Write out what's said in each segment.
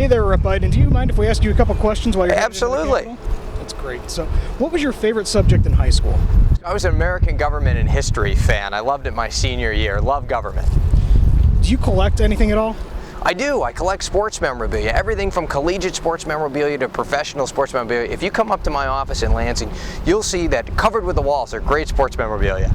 Hey there, Rep. Iden. Do you mind if we ask you a couple questions while you're headed into the Absolutely. Capitol? That's great. So, what was your favorite subject in high school? I was an American government and history fan. I loved it my senior year. Love government. Do you collect anything at all? I do. I collect sports memorabilia. Everything from collegiate sports memorabilia to professional sports memorabilia. If you come up to my office in Lansing, you'll see that covered with the walls are great sports memorabilia.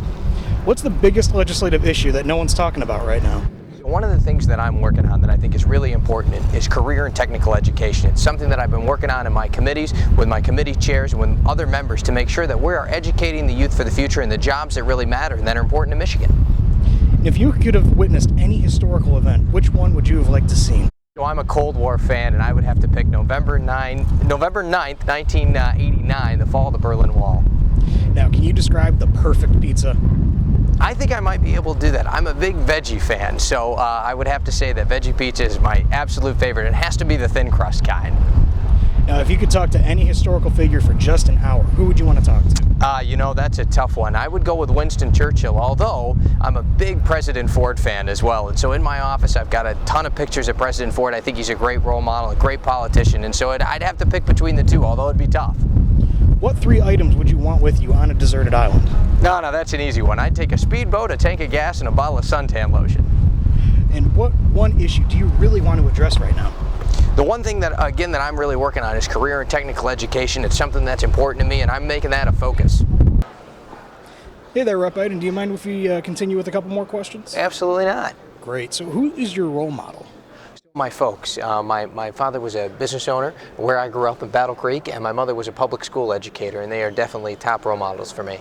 What's the biggest legislative issue that no one's talking about right now? One of the things that I'm working on that I think is really important is career and technical education. It's something that I've been working on in my committees, with my committee chairs, and with other members to make sure that we are educating the youth for the future and the jobs that really matter and that are important to Michigan. If you could have witnessed any historical event, which one would you have liked to see? So I'm a Cold War fan, and I would have to pick November 9th, 1989, the fall of the Berlin Wall. Now, can you describe the perfect pizza? I think I might be able to do that. I'm a big veggie fan, so I would have to say that veggie pizza is my absolute favorite. It has to be the thin crust kind. Now, if you could talk to any historical figure for just an hour, who would you want to talk to? You know, that's a tough one. I would go with Winston Churchill, although I'm a big President Ford fan as well. And so in my office, I've got a ton of pictures of President Ford. I think he's a great role model, a great politician, and so I'd have to pick between the two, although it'd be tough. What 3 items would you want with you on a deserted island? No, that's an easy one. I'd take a speedboat, a tank of gas, and a bottle of suntan lotion. And what one issue do you really want to address right now? The one thing that, again, that I'm really working on is career and technical education. It's something that's important to me, and I'm making that a focus. Hey there, Rep. Iden. Do you mind if we continue with a couple more questions? Absolutely not. Great. So who is your role model? My folks. My father was a business owner where I grew up in Battle Creek, and my mother was a public school educator, and they are definitely top role models for me.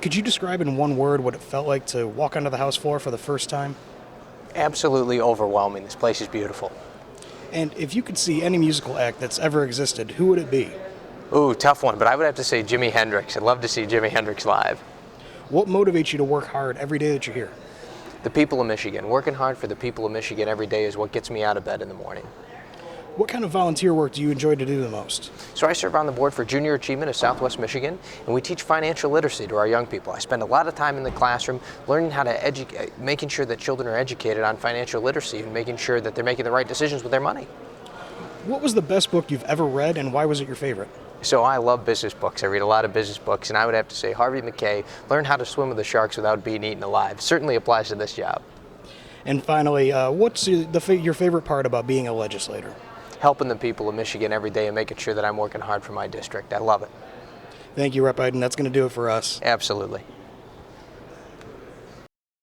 Could you describe in one word what it felt like to walk onto the House floor for the first time? Absolutely overwhelming. This place is beautiful. And if you could see any musical act that's ever existed, who would it be? Ooh, tough one, but I would have to say Jimi Hendrix. I'd love to see Jimi Hendrix live. What motivates you to work hard every day that you're here? The people of Michigan. Working hard for the people of Michigan every day is what gets me out of bed in the morning. What kind of volunteer work do you enjoy to do the most? So I serve on the board for Junior Achievement of Southwest Michigan, and we teach financial literacy to our young people. I spend a lot of time in the classroom learning how to educate, making sure that children are educated on financial literacy and making sure that they're making the right decisions with their money. What was the best book you've ever read, and why was it your favorite? So I love business books. I read a lot of business books, and I would have to say Harvey Mackay, Learn How to Swim with the Sharks Without Being Eaten Alive. Certainly applies to this job. And finally, what's your favorite part about being a legislator? Helping the people of Michigan every day and making sure that I'm working hard for my district. I love it. Thank you, Rep. Iden. That's going to do it for us. Absolutely.